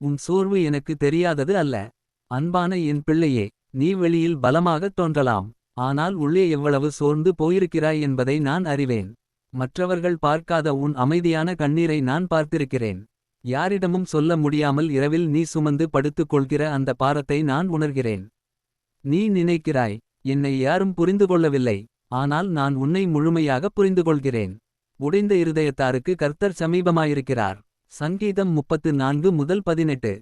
உன் சோர்வு எனக்கு தெரியாதது அல்ல. அன்பான என் பிள்ளையே, நீ வெளியில் பலமாகத் தோன்றலாம். ஆனால் உள்ளே எவ்வளவு சோர்ந்து போயிருக்கிறாய் என்பதை நான் அறிவேன். மற்றவர்கள் பார்க்காத உன் அமைதியான கண்ணீரை நான் பார்த்திருக்கிறேன். யாரிடமும் சொல்ல முடியாமல் இரவில் நீ சுமந்து படுத்துக் கொள்கிற அந்த பாரத்தை நான் உணர்கிறேன். நீ நினைக்கிறாய், என்னை யாரும் புரிந்து கொள்ளவில்லை. ஆனால் நான் உன்னை முழுமையாக புரிந்துகொள்கிறேன். உடைந்த இருதயத்தாருக்கு கர்த்தர் சமீபமாயிருக்கிறார். சங்கீதம் 34:18.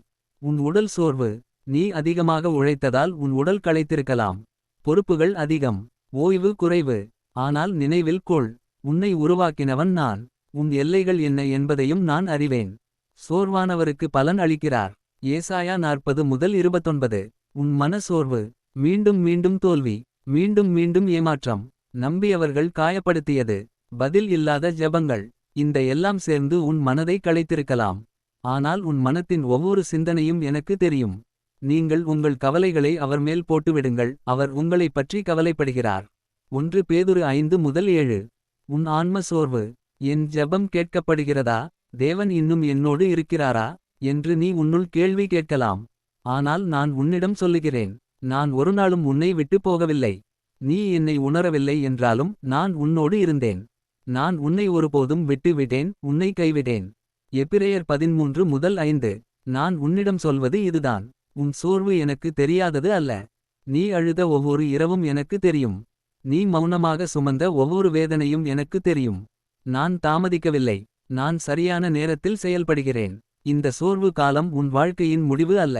உன் உடல் சோர்வு. நீ அதிகமாக உழைத்ததால் உன் உடல் களைத்திருக்கலாம். பொறுப்புகள் அதிகம், ஓய்வு குறைவு. ஆனால் நினைவில் கொள், உன்னை உருவாக்கினவன் நான். உன் எல்லைகள் என்ன என்பதையும் நான் அறிவேன். சோர்வானவருக்கு பலன் அளிக்கிறார். ஏசாயா 40:29. உன் மன சோர்வு. மீண்டும் மீண்டும் தோல்வி, மீண்டும் மீண்டும் ஏமாற்றம். நம்பியவர்கள் காயப்படுத்தியது, பதில் இல்லாத ஜெபங்கள். இந்த எல்லாம் சேர்ந்து உன் மனதை களைத்திருக்கலாம். ஆனால் உன் மனத்தின் ஒவ்வொரு சிந்தனையும் எனக்கு தெரியும். நீங்கள் உங்கள் கவலைகளை அவர் மேல் போட்டுவிடுங்கள், அவர் உங்களைப் பற்றி கவலைப்படுகிறார். 1 பேதுரு 5:7. உன் ஆன்ம சோர்வு. என் ஜெபம் கேட்கப்படுகிறதா? தேவன் இன்னும் என்னோடு இருக்கிறாரா என்று நீ உன்னுள் கேள்வி கேட்கலாம். ஆனால் நான் உன்னிடம் சொல்லுகிறேன், நான் ஒருநாளும் உன்னை விட்டு போகவில்லை. நீ என்னை உணரவில்லை என்றாலும் நான் உன்னோடு இருந்தேன். நான் உன்னை ஒருபோதும் விட்டுவிட்டேன், உன்னை கைவிடேன். எபிரெயர் 13:5. நான் உன்னிடம் சொல்வது இதுதான், உன் சோர்வு எனக்கு தெரியாதது அல்ல. நீ அழுத ஒவ்வொரு இரவும் எனக்கு தெரியும். நீ மௌனமாக சுமந்த ஒவ்வொரு வேதனையும் எனக்கு தெரியும். நான் தாமதிக்கவில்லை, நான் சரியான நேரத்தில் செயல்படுகிறேன். இந்த சோர்வு காலம் உன் வாழ்க்கையின் முடிவு அல்ல.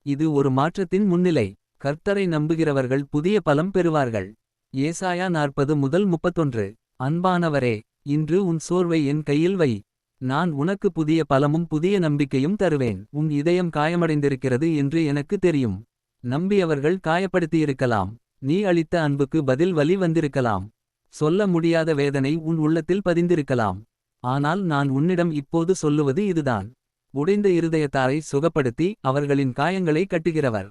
இது ஒரு மாற்றத்தின் முன்னிலை. கர்த்தரை நம்புகிறவர்கள் புதிய பலம் பெறுவார்கள். ஏசாயா 40:31. அன்பானவரே, இன்று உன் சோர்வை என் கையில் வை. நான் உனக்கு புதிய பலமும் புதிய நம்பிக்கையும் தருவேன். உன் இதயம் காயமடைந்திருக்கிறது என்று எனக்கு தெரியும். நம்பியவர்கள் காயப்படுத்தியிருக்கலாம். நீ அளித்த அன்புக்கு பதில் வலி வந்திருக்கலாம். சொல்ல முடியாத வேதனை உன் உள்ளத்தில் பதிந்திருக்கலாம். ஆனால் நான் உன்னிடம் இப்போது சொல்லுவது இதுதான், உடைந்த இருதயத்தாரை சுகப்படுத்தி அவர்களின் காயங்களை கட்டுகிறவர்.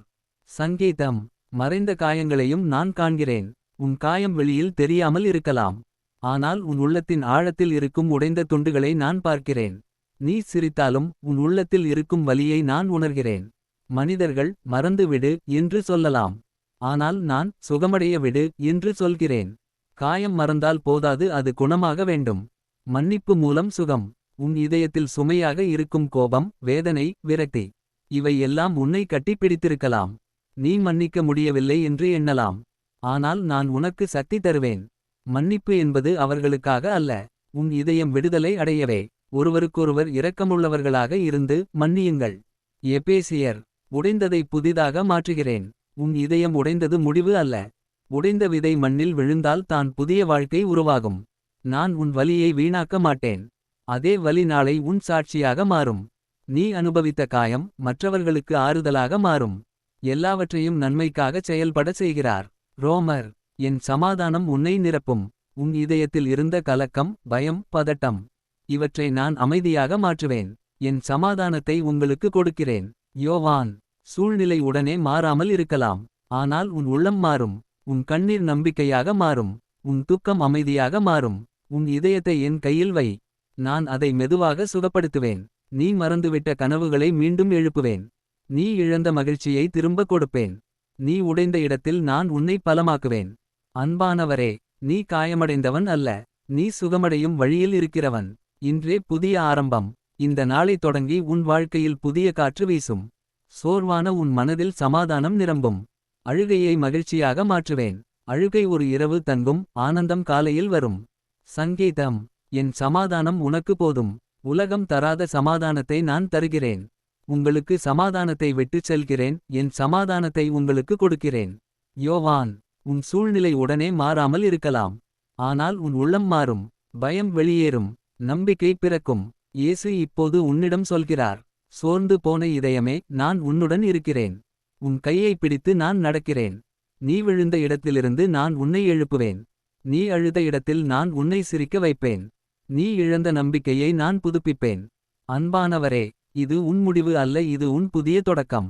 சங்கீதம். மறைந்த காயங்களையும் நான் காண்கிறேன். உன் காயம் வெளியில் தெரியாமல் இருக்கலாம். ஆனால் உன் உள்ளத்தின் ஆழத்தில் இருக்கும் உடைந்த துண்டுகளை நான் பார்க்கிறேன். நீ சிரித்தாலும் உன் உள்ளத்தில் இருக்கும் வலியை நான் உணர்கிறேன். மனிதர்கள் மறந்துவிடு என்று சொல்லலாம். ஆனால் நான் சுகமடைய விடு என்று சொல்கிறேன். காயம் மறந்தால் போதாது, அது குணமாக வேண்டும். மன்னிப்பு மூலம் சுகம். உன் இதயத்தில் சுமையாக இருக்கும் கோபம், வேதனை, விரக்தி, இவை எல்லாம் உன்னை கட்டி பிடித்திருக்கலாம். நீ மன்னிக்க முடியவில்லை என்று எண்ணலாம். ஆனால் நான் உனக்கு சக்தி தருவேன். மன்னிப்பு என்பது அவர்களுக்காக அல்ல, உன் இதயம் விடுதலை அடையவே. ஒருவருக்கொருவர் இரக்கமுள்ளவர்களாக இருந்து மன்னியுங்கள். எபேசியர். உடைந்ததை புதிதாக மாற்றுகிறேன். உன் இதயம் உடைந்தது முடிவு அல்ல. உடைந்த விதை மண்ணில் விழுந்தால் தான் புதிய வாழ்க்கை உருவாகும். நான் உன் வலியை வீணாக்க மாட்டேன். அதே வலி நாளை உன் சாட்சியாக மாறும். நீ அனுபவித்த காயம் மற்றவர்களுக்கு ஆறுதலாக மாறும். எல்லாவற்றையும் நன்மைக்காகச் செயல்பட செய்கிறார். ரோமர். என் சமாதானம் உன்னை நிரப்பும். உன் இதயத்தில் இருந்த கலக்கம், பயம், பதட்டம், இவற்றை நான் அமைதியாக மாற்றுவேன். என் சமாதானத்தை உங்களுக்கு கொடுக்கிறேன். யோவான். சூழ்நிலை உடனே மாறாமல் இருக்கலாம். ஆனால் உன் உள்ளம் மாறும். உன் கண்ணீர் நம்பிக்கையாக மாறும். உன் துக்கம் அமைதியாக மாறும். உன் இதயத்தை என் கையில் வை. நான் அதை மெதுவாக சுகப்படுத்துவேன். நீ மறந்துவிட்ட கனவுகளை மீண்டும் எழுப்புவேன். நீ இழந்த மகிழ்ச்சியை திரும்ப கொடுப்பேன். நீ உடைந்த இடத்தில் நான் உன்னை பலமாக்குவேன். அன்பானவரே, நீ காயமடைந்தவன் அல்ல, நீ சுகமடையும் வழியில் இருக்கிறவன். இன்றே புதிய ஆரம்பம். இந்த நாளை தொடங்கி உன் வாழ்க்கையில் புதிய காற்று வீசும். சோர்வான உன் மனதில் சமாதானம் நிரம்பும். அழுகையை மகிழ்ச்சியாக மாற்றுவேன். அழுகை ஒரு இரவு தங்கும், ஆனந்தம் காலையில் வரும். சங்கீதம். என் சமாதானம் உனக்கு போதும். உலகம் தராத சமாதானத்தை நான் தருகிறேன். உங்களுக்கு சமாதானத்தை விட்டுச் செல்கிறேன், என் சமாதானத்தை உங்களுக்கு கொடுக்கிறேன். யோவான். உன் சூழ்நிலை உடனே மாறாமல் இருக்கலாம். ஆனால் உன் உள்ளம் மாறும். பயம் வெளியேறும். நம்பிக்கை பிறக்கும். இயேசு இப்போது உன்னிடம் சொல்கிறார், சோர்ந்து போன இதயமே, நான் உன்னுடன் இருக்கிறேன். உன் கையை பிடித்து நான் நடக்கிறேன். நீ விழுந்த இடத்திலிருந்து நான் உன்னை எழுப்புவேன். நீ அழுத இடத்தில் நான் உன்னை சிரிக்க வைப்பேன். நீ இழந்த நம்பிக்கையை நான் புதுப்பிப்பேன். அன்பானவரே, இது உன் முடிவு அல்ல, இது உன் புதிய தொடக்கம்.